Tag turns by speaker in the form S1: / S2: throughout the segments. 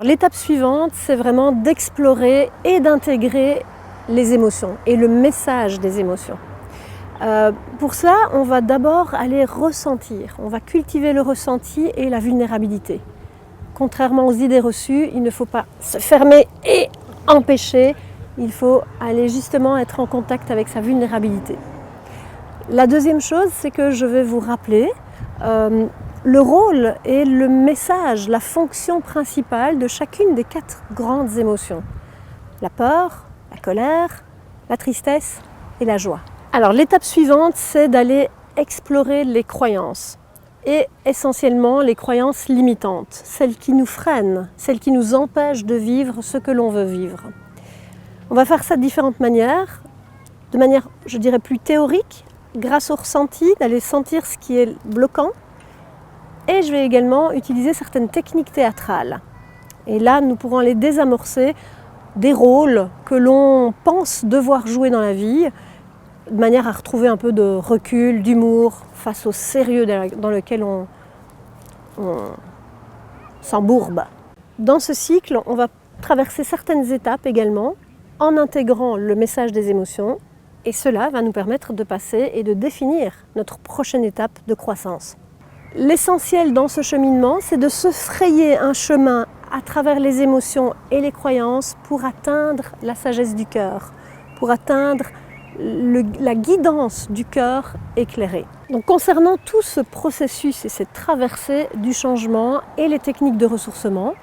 S1: L'étape suivante, c'est vraiment d'explorer et d'intégrer les émotions et le message des émotions. Pour cela, on va d'abord aller ressentir, on va cultiver le ressenti et la vulnérabilité. Contrairement aux idées reçues, il ne faut pas se fermer et empêcher, il faut aller justement être en contact avec sa vulnérabilité. La deuxième chose, c'est que je vais vous rappeler le rôle et le message, la fonction principale de chacune des 4 grandes émotions. La peur, la colère, la tristesse et la joie. Alors l'étape suivante, c'est d'aller explorer les croyances et essentiellement les croyances limitantes, celles qui nous freinent, celles qui nous empêchent de vivre ce que l'on veut vivre. On va faire ça de différentes manières, de manière, je dirais, plus théorique, grâce au ressenti, d'aller sentir ce qui est bloquant. Et je vais également utiliser certaines techniques théâtrales. Et là, nous pourrons aller désamorcer des rôles que l'on pense devoir jouer dans la vie, de manière à retrouver un peu de recul, d'humour, face au sérieux dans lequel on s'embourbe. Dans ce cycle, on va traverser certaines étapes également, en intégrant le message des émotions, et cela va nous permettre de passer et de définir notre prochaine étape de croissance. L'essentiel dans ce cheminement, c'est de se frayer un chemin à travers les émotions et les croyances pour atteindre la sagesse du cœur, pour atteindre la guidance du cœur éclairé. Donc, concernant tout ce processus et cette traversée du changement et les techniques de ressourcement,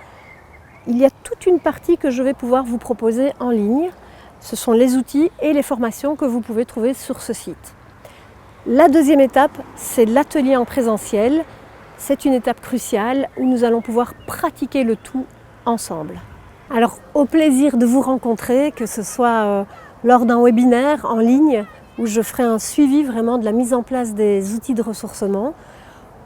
S1: il y a toute une partie que je vais pouvoir vous proposer en ligne. Ce sont les outils et les formations que vous pouvez trouver sur ce site. La deuxième étape, c'est l'atelier en présentiel. C'est une étape cruciale où nous allons pouvoir pratiquer le tout ensemble. Alors, au plaisir de vous rencontrer, que ce soit lors d'un webinaire en ligne où je ferai un suivi vraiment de la mise en place des outils de ressourcement,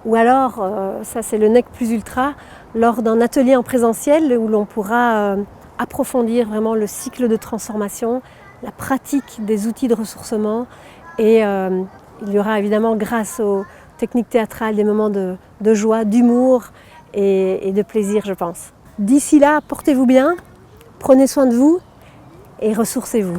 S1: ou alors, ça c'est le nec plus ultra, lors d'un atelier en présentiel où l'on pourra approfondir vraiment le cycle de transformation, la pratique des outils de ressourcement et il y aura évidemment, grâce aux techniques théâtrales, des moments de joie, d'humour et de plaisir, je pense. D'ici là, portez-vous bien, prenez soin de vous et ressourcez-vous.